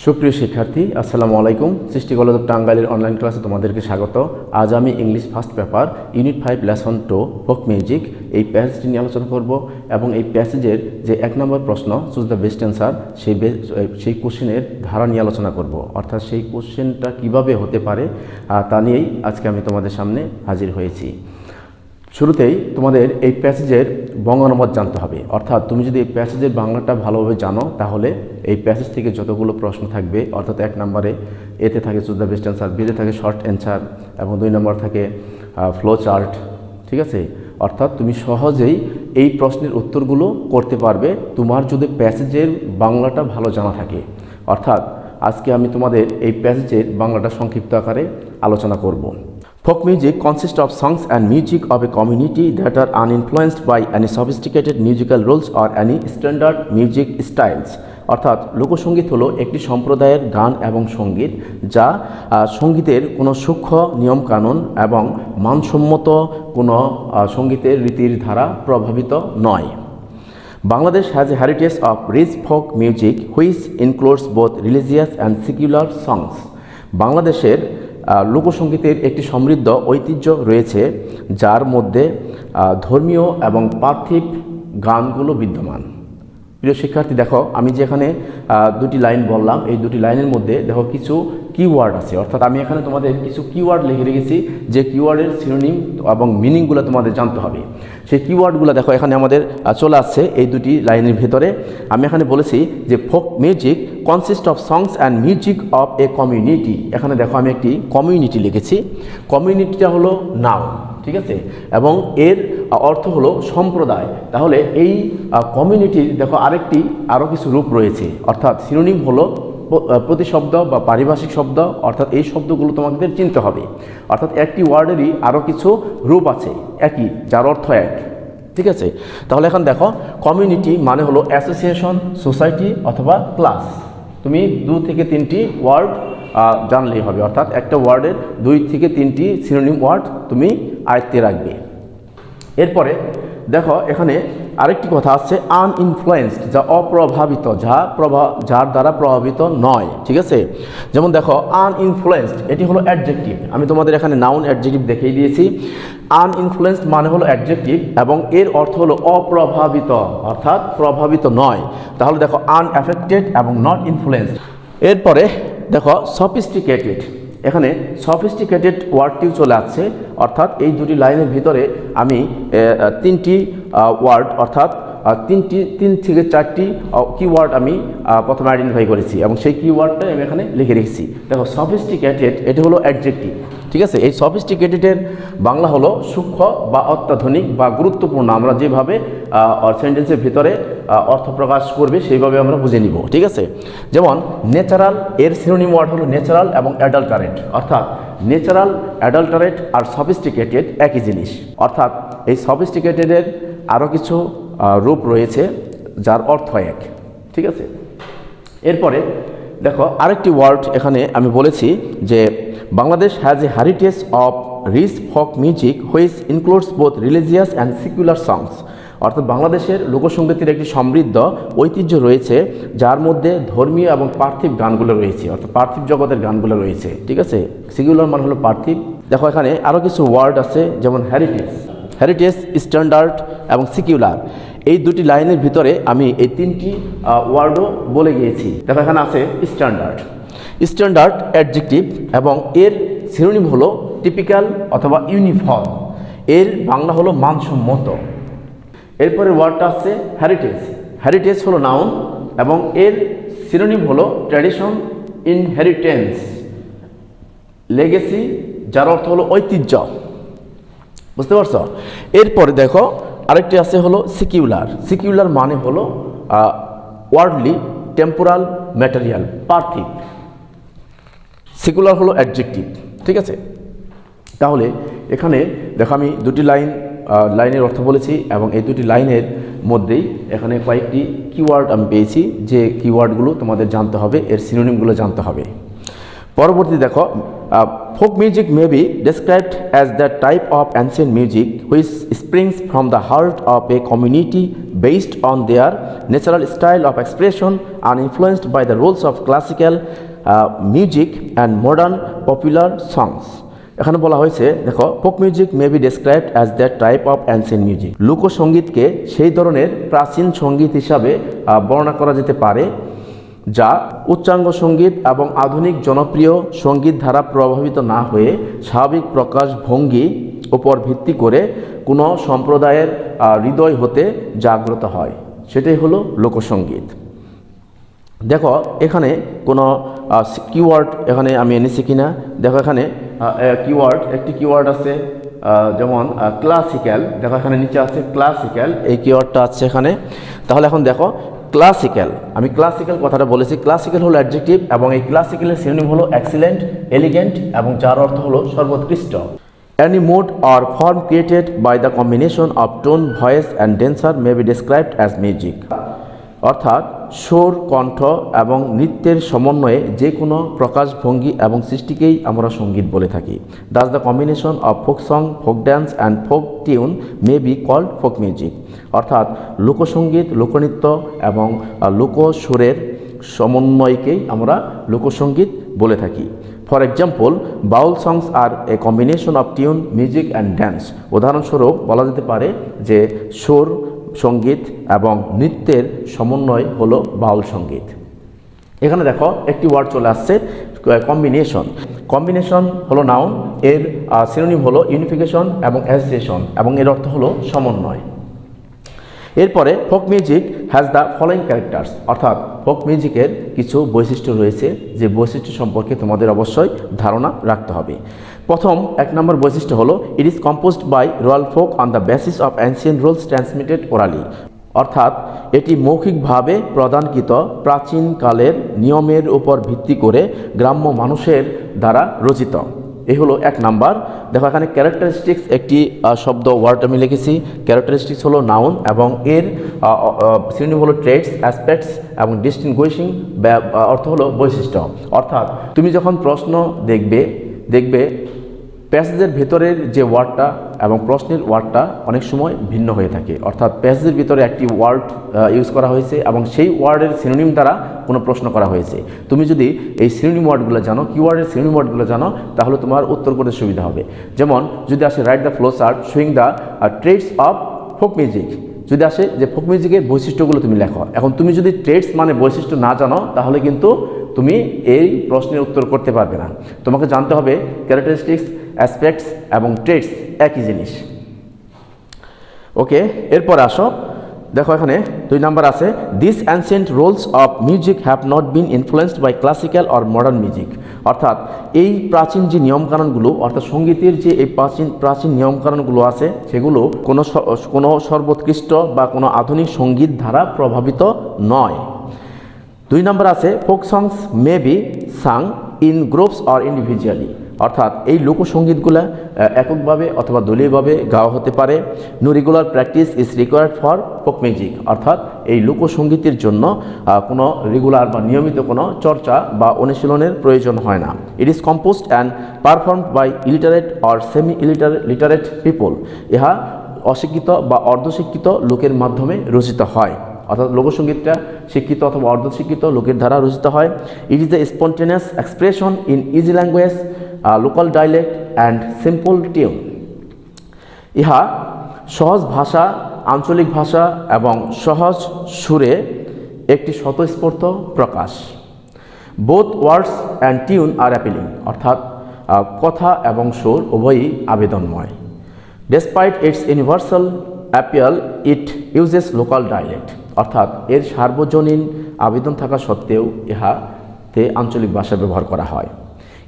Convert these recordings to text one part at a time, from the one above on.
সুপ্রিয় শিক্ষার্থী, আসসালামু আলাইকুম। সৃষ্টি কলেজ অফ টাঙ্গাইলের অনলাইন ক্লাসে তোমাদেরকে স্বাগত। আজ আমি English first paper unit 5 lesson 2 folk music এই প্যাসেজটি নিয়ে আলোচনা করব এবং এই প্যাসেজের যে 1 নম্বর প্রশ্ন চুজ দ্য বেস্ট অ্যান্সার সেই কোশ্চেনের ধারা নিয়ে আলোচনা করব, অর্থাৎ সেই কোশ্চেনটা কিভাবে হতে পারে তা নিয়েই আজকে আমি তোমাদের সামনে হাজির হয়েছি। শুরুতেই তোমাদের এই প্যাসেজের বঙ্গানুবাদ জানতে হবে, অর্থাৎ তুমি যদি এই প্যাসেজের বাংলাটা ভালোভাবে জানো তাহলে এই প্যাসেজ থেকে যতগুলো প্রশ্ন থাকবে, অর্থাৎ 1 নম্বরে এতে থাকে চুজ দ্য বেস্ট অ্যান্সার, বিতে থাকে শর্ট অ্যান্সার এবং 2 নম্বর থাকে ফ্লো চার্ট, ঠিক আছে। অর্থাৎ তুমি সহজেই এই প্রশ্নের উত্তরগুলো করতে পারবে তোমার যদি প্যাসেজের বাংলাটা ভালো জানা থাকে। অর্থাৎ আজকে আমি তোমাদের এই প্যাসেজের বাংলাটা সংক্ষিপ্ত আকারে আলোচনা করব। Folk music consists of songs and music of a community that are uninfluenced by any sophisticated musical rules or any standard music styles. অর্থাৎ লোকসঙ্গীত হলো একটি সম্প্রদায়ের গান এবং সঙ্গীত যা সঙ্গীতের কোনো সূক্ষ্ম নিয়মকানুন এবং মানসম্মত কোনো সঙ্গীতের রীতির ধারা প্রভাবিত নয়। Bangladesh has a heritage of rich folk music which includes both religious and secular songs. বাংলাদেশের লোকসঙ্গীতের একটি সমৃদ্ধ ঐতিহ্য রয়েছে যার মধ্যে ধর্মীয় এবং পার্থিব গানগুলো বিদ্যমান। প্রিয় শিক্ষার্থী, দেখো আমি যেখানে দুটি লাইন বললাম, এই দুটি লাইনের মধ্যে দেখো কিছু কিওয়ার্ড আছে, অর্থাৎ আমি এখানে তোমাদের কিছু কিওয়ার্ড লিখে রেখেছি যে কিওয়ার্ডের সিনোনিম এবং মিনিংগুলো তোমাদের জানতে হবে। সেই কিওয়ার্ডগুলো দেখো এখানে আমাদের চলে আসছে এই দুটি লাইনের ভেতরে। আমি এখানে বলেছি যে folk music consist of songs and music of a community. এখানে দেখো আমি একটি কমিউনিটি লিখেছি, কমিউনিটিটা হলো নাউন, ঠিক আছে, এবং এর অর্থ হলো সম্প্রদায়। তাহলে এই কমিউনিটির দেখো আরও কিছু রূপ রয়েছে, অর্থাৎ সিনোনিম হলো প্রতিশব্দ বা পারিভাষিক শব্দ, অর্থাৎ এই শব্দগুলো তোমাদের চিনতে হবে। অর্থাৎ একটি ওয়ার্ডেরই আরও কিছু রূপ আছে একই, যার অর্থ এক, ঠিক আছে। তাহলে এখন দেখো কমিউনিটি মানে হলো অ্যাসোসিয়েশন, সোসাইটি অথবা ক্লাস। তুমি 2 থেকে 3টি ওয়ার্ড জানলেই হবে, অর্থাৎ একটা ওয়ার্ডের 2 থেকে 3টি সিনোনিম ওয়ার্ড তুমি আয়ত্তে রাখবে। এরপরে দেখো এখানে আরেকটি কথা আছে আনইনফ্লুয়েন্সড, যা অপ্রভাবিত, যার দ্বারা প্রভাবিত নয়, ঠিক আছে। যেমন দেখো আনইনফ্লুয়েন্সড এটি হলো অ্যাডজেক্টিভ, আমি তোমাদের এখানে নাউন অ্যাডজেক্টিভ দেখিয়ে দিয়েছি। আনইনফ্লুয়েন্সড মানে হলো অ্যাডজেক্টিভ এবং এর অর্থ হলো অপ্রভাবিত, অর্থাৎ প্রভাবিত নয়। তাহলে দেখো আনএফেক্টেড এবং নট ইনফ্লুয়েন্সড। এরপরে দেখো সফিস্টিকেটেড, এখানে সফিস্টিকেটেড ওয়ার্ডটিও চলে আসছে, অর্থাৎ এই দুটি লাইনের ভিতরে আমি 3টি ওয়ার্ড, অর্থাৎ 3 থেকে 4টি কিওয়ার্ড আমি প্রথমে আইডেন্টিফাই করেছি এবং সেই কিওয়ার্ডটাই আমি এখানে লিখে রেখেছি। দেখো সফিস্টিকেটেড এটি হলো অ্যাডজেক্টিভ, ঠিক আছে। এই সফিস্টিকেটেডের বাংলা হলো সূক্ষ্ম বা অত্যাধুনিক বা গুরুত্বপূর্ণ। আমরা যেভাবে সেন্টেন্সের ভিতরে অর্থ প্রকাশ করবে সেইভাবে আমরা বুঝে নিব, ঠিক আছে। যেমন ন্যাচারাল, এর সিনোনিম ওয়ার্ড হলো ন্যাচারাল এবং অ্যাডাল্টারেট, অর্থাৎ ন্যাচারাল, অ্যাডাল্টারেট আর সফিস্টিকেটেড একই জিনিস, অর্থাৎ এই সফিস্টিকেটেডের আরও কিছু রূপ রয়েছে যার অর্থ এক, ঠিক আছে। এরপরে দেখো আরেকটি ওয়ার্ড এখানে আমি বলেছি যে Bangladesh has a heritage of rich folk music which includes both religious and secular songs. অর্থাৎ বাংলাদেশের লোকসঙ্গীতের একটি সমৃদ্ধ ঐতিহ্য রয়েছে যার মধ্যে ধর্মীয় এবং পার্থিব গানগুলো রয়েছে, অর্থাৎ পার্থিব জগতের গানগুলো রয়েছে, ঠিক আছে। সেকুলার মানে হলো পার্থিব। দেখো এখানে আরও কিছু ওয়ার্ড আছে, যেমন হেরিটেজ, স্ট্যান্ডার্ড এবং সেকুলার। এই দুটি লাইনের ভিতরে আমি এই 3টি ওয়ার্ডও বলে গিয়েছি। দেখো এখানে আছে স্ট্যান্ডার্ড অ্যাডজেক্টিভ এবং এর সিনোনিম হলো টিপিক্যাল অথবা ইউনিফর্ম, এর বাংলা হলো মানসম্মত। এরপরে ওয়ার্ডটা আছে হেরিটেজ হলো নাউন এবং এর সিনোনিম হলো ট্র্যাডিশন, ইনহেরিটেন্স, লেগেসি, যার অর্থ হলো ঐতিহ্য, বুঝতে পারছো। এরপরে দেখো আরেকটি আছে হলো সিকিউলার মানে হলো ওয়ার্ল্ডলি, টেম্পোরাল, ম্যাটেরিয়াল, পার্থিব। সেকুলার হলো অ্যাডজেক্টিভ, ঠিক আছে। তাহলে এখানে দেখো আমি দুটি লাইনের অর্থ বলেছি এবং এই দুটি লাইনের মধ্যেই এখানে কয়েকটি কিওয়ার্ড আমি পেয়েছি, যে কিওয়ার্ডগুলো তোমাদের জানতে হবে, এর সিনোনিমগুলো জানতে হবে। পরবর্তী দেখো folk music may be described as the type of ancient music which springs from the heart of a community based on their natural style of expression, uninfluenced by the rules of classical music and modern popular songs. এখানে বলা হয়েছে, দেখো, folk music may be described as that type of ancient music. লোকসঙ্গীতকে সেই ধরনের প্রাচীন সঙ্গীত হিসাবে বর্ণনা করা যেতে পারে যা উচ্চাঙ্গ সঙ্গীত এবং আধুনিক জনপ্রিয় সঙ্গীত দ্বারা প্রভাবিত না হয়ে স্বাভাবিক প্রকাশভঙ্গি উপর ভিত্তি করে কোনো সম্প্রদায়ের হৃদয় হতে জাগ্রত হয়, সেটাই হলো লোকসঙ্গীত। দেখো এখানে কোনো কিওয়ার্ড এখানে আমি এনেছি কিনা, দেখো এখানে একটি কিওয়ার্ড আছে, যেমন ক্লাসিক্যাল। দেখো এখানে নিচে আছে ক্লাসিক্যাল, এই কিওয়ার্ডটা আছে এখানে। তাহলে এখন দেখো ক্লাসিক্যাল, আমি ক্লাসিক্যাল কথাটা বলেছি। ক্লাসিক্যাল হলো অ্যাডজেক্টিভ এবং এই ক্লাসিক্যালের সিনোনিম হলো এক্সিলেন্ট, এলিগেন্ট এবং যার অর্থ হলো সর্বোৎকৃষ্ট। Any mode or form created by the combination of tone, voice and dancer may be described as music. অর্থাৎ সুর, কণ্ঠ এবং নৃত্যের সমন্বয়ে যে কোনো প্রকাশভঙ্গি এবং সৃষ্টিকেই আমরা সঙ্গীত বলে থাকি। Thus the combination of folk song, folk dance and folk tune may be called folk music. অর্থাৎ লোকসঙ্গীত, লোকনৃত্য এবং লোকসুরের সমন্বয়কেই আমরা লোকসঙ্গীত বলে থাকি। For example, Baul songs are a combination of tune, music and dance. উদাহরণস্বরূপ বলা যেতে পারে যে সুর, সঙ্গীত এবং নৃত্যের সমন্বয় হলো বাউল সঙ্গীত। এখানে দেখো একটি ওয়ার্ড চলে আসছে, কম্বিনেশন। কম্বিনেশন হলো নাউন, এর সিনোনিম হলো ইউনিফিকেশন এবং অ্যাসোসিয়েশন এবং এর অর্থ হলো সমন্বয়। এরপরে folk music has the following characters, অর্থাৎ ফোক মিউজিকের কিছু বৈশিষ্ট্য রয়েছে, যে বৈশিষ্ট্য সম্পর্কে তোমাদের অবশ্যই ধারণা রাখতে হবে। প্রথম 1 নম্বর বৈশিষ্ট্য হলো it is composed by royal folk on the basis of ancient rules transmitted orally. অর্থাৎ এটি মৌখিকভাবে প্রদানকৃত প্রাচীনকালের নিয়মের উপর ভিত্তি করে গ্রাম্য মানুষের দ্বারা রচিত। এই হলো 1 নাম্বার। দেখো এখানে ক্যারেক্টারিস্টিক্স একটি শব্দ, ওয়ার্ড আমি লিখেছি। ক্যারেক্টারিস্টিক্স হলো নাউন এবং এর সিনোনিম হলো ট্রেটস, অ্যাসপেক্টস এবং ডিস্টিংগুইশিং অর্থ হলো বৈশিষ্ট্য। অর্থাৎ তুমি যখন প্রশ্ন দেখবে প্যাসেজের ভেতরের যে ওয়ার্ডটা এবং প্রশ্নের ওয়ার্ডটা অনেক সময় ভিন্ন হয়ে থাকে। অর্থাৎ প্যাসেজের ভিতরে একটি ওয়ার্ড ইউজ করা হয়েছে এবং সেই ওয়ার্ডের সিনোনিম দ্বারা কোনো প্রশ্ন করা হয়েছে। তুমি যদি এই সিনোনিম ওয়ার্ডগুলো জানো, কিওয়ার্ডের সিনোনিম ওয়ার্ডগুলো জানো, তাহলে তোমার উত্তর করতে সুবিধা হবে। যেমন যদি আসে write the flow chart showing the traits of folk music, যদি আসে যে ফোক মিউজিকের বৈশিষ্ট্যগুলো তুমি লেখো। এখন তুমি যদি ট্রেটস মানে বৈশিষ্ট্য না জানো, তাহলে কিন্তু তুমি এই প্রশ্নের উত্তর করতে পারবে না। তোমাকে জানতে হবে ক্যারেক্টারিস্টিক্স, অ্যাসপেক্টস এবং ট্রেটস একই জিনিস। ওকে, এরপর আসো, দেখো এখানে 2 নাম্বার আছে, this ancient rules of music have not been influenced by classical or modern music. অর্থাৎ এই প্রাচীন যে নিয়মকানুনগুলো, অর্থাৎ সঙ্গীতের যে এই প্রাচীন নিয়মকানুনগুলো আছে, সেগুলো কোনো সর্বোৎকৃষ্ট বা কোনো আধুনিক সঙ্গীত দ্বারা প্রভাবিত নয়। 2 নাম্বার আছে, folk songs may be sung in groups or individually. অর্থাৎ এই লোকসঙ্গীতগুলো এককভাবে অথবা দলীয়ভাবে গাওয়া হতে পারে। No regular practice is required for folk music. অর্থাৎ এই লোকসঙ্গীতের জন্য কোনো রেগুলার বা নিয়মিত কোনো চর্চা বা অনুশীলনের প্রয়োজন হয় না। It is composed and performed by illiterate or semi literate people. ইহা অশিক্ষিত বা অর্ধশিক্ষিত লোকের মাধ্যমে রচিত হয়। অর্থাৎ লোকসঙ্গীতটা শিক্ষিত অথবা অর্ধশিক্ষিত লোকের দ্বারা রচিত হয়। It is the spontaneous expression in easy language, local dialect and simple tune. ইহা সহজ ভাষা, আঞ্চলিক ভাষা এবং সহজ সুরে একটি স্বতঃস্ফূর্ত প্রকাশ। Both words and tune are appealing. অর্থাৎ কথা এবং সুর উভয়ই আবেদনময়। Despite its universal appeal it uses local dialect. অর্থাৎ এর সার্বজনীন আবেদন থাকা সত্ত্বেও ইহাতে আঞ্চলিক ভাষা ব্যবহার করা হয়।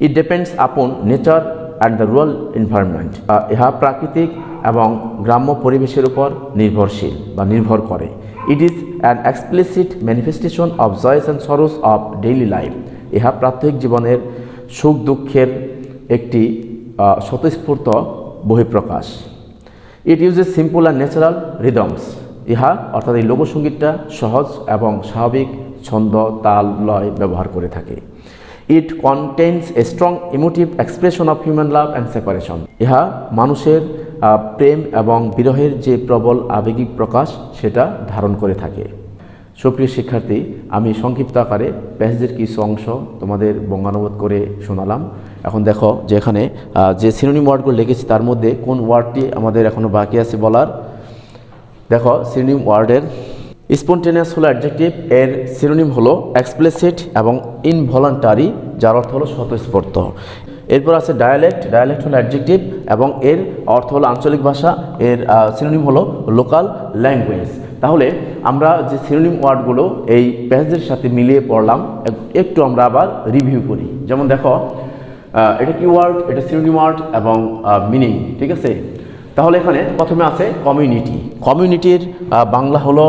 It depends upon nature and the rural environment. ইহা প্রাকৃতিক এবং গ্রাম্য পরিবেশের উপর নির্ভরশীল বা নির্ভর করে। It is an explicit manifestation of joys and sorrows of daily life. ইহা প্রাত্যহিক জীবনের সুখ দুঃখের একটি স্বতঃস্ফূর্ত বহিঃপ্রকাশ। It uses simple and natural rhythms. ইহা অর্থাৎ এই লোকসঙ্গীতটা সহজ এবং স্বাভাবিক ছন্দ, তাল, লয় ব্যবহার করে থাকে। It contains a strong emotive expression of human love and separation. ইহা মানুষের প্রেম এবং বিরহের যে প্রবল আবেগিক প্রকাশ সেটা ধারণ করে থাকে। সুপ্রিয় শিক্ষার্থী, আমি সংক্ষিপ্ত আকারে প্যাসেজের কিছু অংশ তোমাদের বঙ্গানুবাদ করে শোনালাম। এখন দেখো যে এখানে যে সিনোনিম ওয়ার্ডগুলো লিখেছি তার মধ্যে কোন ওয়ার্ডটি আমাদের এখনও বাকি আছে বলার। দেখো সিনোনিম ওয়ার্ডের স্পন্টেনিয়াস হলো অ্যাডজেক্টিভ, এর সিনোনিম হলো এক্সপ্লিসিট এবং ইনভলান্টারি, যার অর্থ হলো স্বতঃস্ফূর্ত। এরপর আছে ডায়ালেক্ট, ডায়ালেক্ট হলো অ্যাডজেক্টিভ এবং এর অর্থ হলো আঞ্চলিক ভাষা, এর সিনোনিম হলো লোকাল ল্যাঙ্গুয়েজ। তাহলে আমরা যে সিনোনিম ওয়ার্ডগুলো এই প্যাসেজের সাথে মিলিয়ে পড়লাম, একটু আমরা আবার রিভিউ করি। যেমন দেখো এটা কি ওয়ার্ড, এটা সিনোনিম ওয়ার্ড এবং মিনিং, ঠিক আছে। তাহলে এখানে প্রথমে আছে কমিউনিটি। কমিউনিটির বাংলা হলো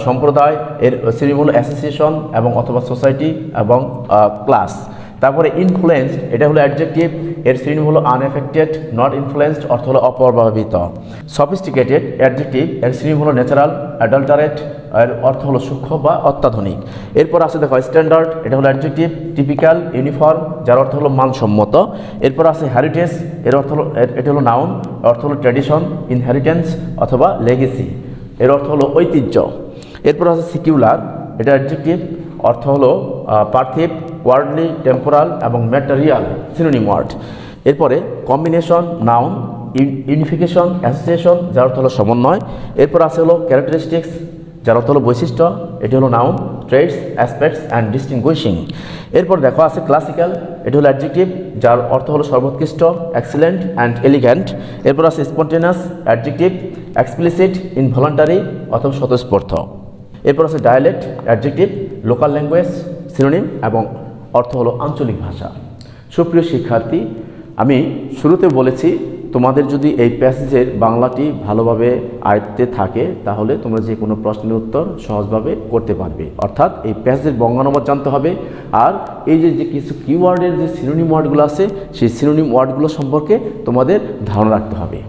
সম্প্রদায়, এর সিনোনিম হলো অ্যাসোসিয়েশন এবং অথবা সোসাইটি এবং ক্লাস। তারপরে ইনফ্লুয়েন্সড, এটা হলো অ্যাডজেক্টিভ, এর সিনোনিম হলো আনএফেক্টেড, নট ইনফ্লুয়েন্সড অর্থ হলো অপ্রভাবিত। সফিস্টিকেটেড অ্যাডজেক্টিভ, এর সিনোনিম হলো ন্যাচারাল, অ্যাডাল্টারেট, এর অর্থ হলো সূক্ষ্ম বা অত্যাধুনিক। এরপর আছে দেখো স্ট্যান্ডার্ড, এটা হলো অ্যাডজেক্টিভ, টিপিক্যাল, ইউনিফর্ম, যার অর্থ হলো মানসম্মত। এরপর আছে হেরিটেজ, এর অর্থ হলো এটা হলো নাউন, অর্থ হলো ট্র্যাডিশন, ইনহেরিটেন্স অথবা লেগেসি, এর অর্থ হলো ঐতিহ্য। এরপর আছে সিকিউলার, এটা অ্যাডজেক্টিভ, অর্থ হলো পার্থিব, ওয়ার্ডলি, টেম্পোরাল এবং ম্যাটেরিয়াল, সিনোনিম ওয়ার্ড। এরপরে কম্বিনেশন, নাউন, ইউনিফিকেশন, অ্যাসোসিয়েশন, যার অর্থ হলো সমন্বয়। এরপর আছে হলো ক্যারেক্টারিস্টিক্স, যার অর্থ হলো বৈশিষ্ট্য, এটি হলো noun, traits, aspects and distinguishing. এরপর দেখো আছে ক্লাসিক্যাল, এটি হলো অ্যাডজেক্টিভ, যার অর্থ হলো সর্বোৎকৃষ্ট, এক্সিলেন্ট অ্যান্ড এলিগ্যান্ট। এরপর আছে স্পন্টেনিয়াস, অ্যাডজেক্টিভ, এক্সপ্লিসিট, ইনভলান্টারি অথবা স্বতঃস্ফূর্ত। এরপর আছে dialect, adjective, local language, synonym এবং অর্থ হলো আঞ্চলিক ভাষা। সুপ্রিয় শিক্ষার্থী, আমি শুরুতে বলেছি তোমাদের যদি এই প্যাসেজের বাংলাটি ভালোভাবে আয়ত্তে থাকে তাহলে তোমরা যে কোনো প্রশ্নের উত্তর সহজভাবে করতে পারবে। অর্থাৎ এই প্যাসেজের বঙ্গানুবাদ জানতে হবে, আর এই যে কিছু কিওয়ার্ডের যে সিনোনিম ওয়ার্ডগুলো আছে সেই সিনোনিম ওয়ার্ডগুলো সম্পর্কে তোমাদের ধারণা রাখতে হবে।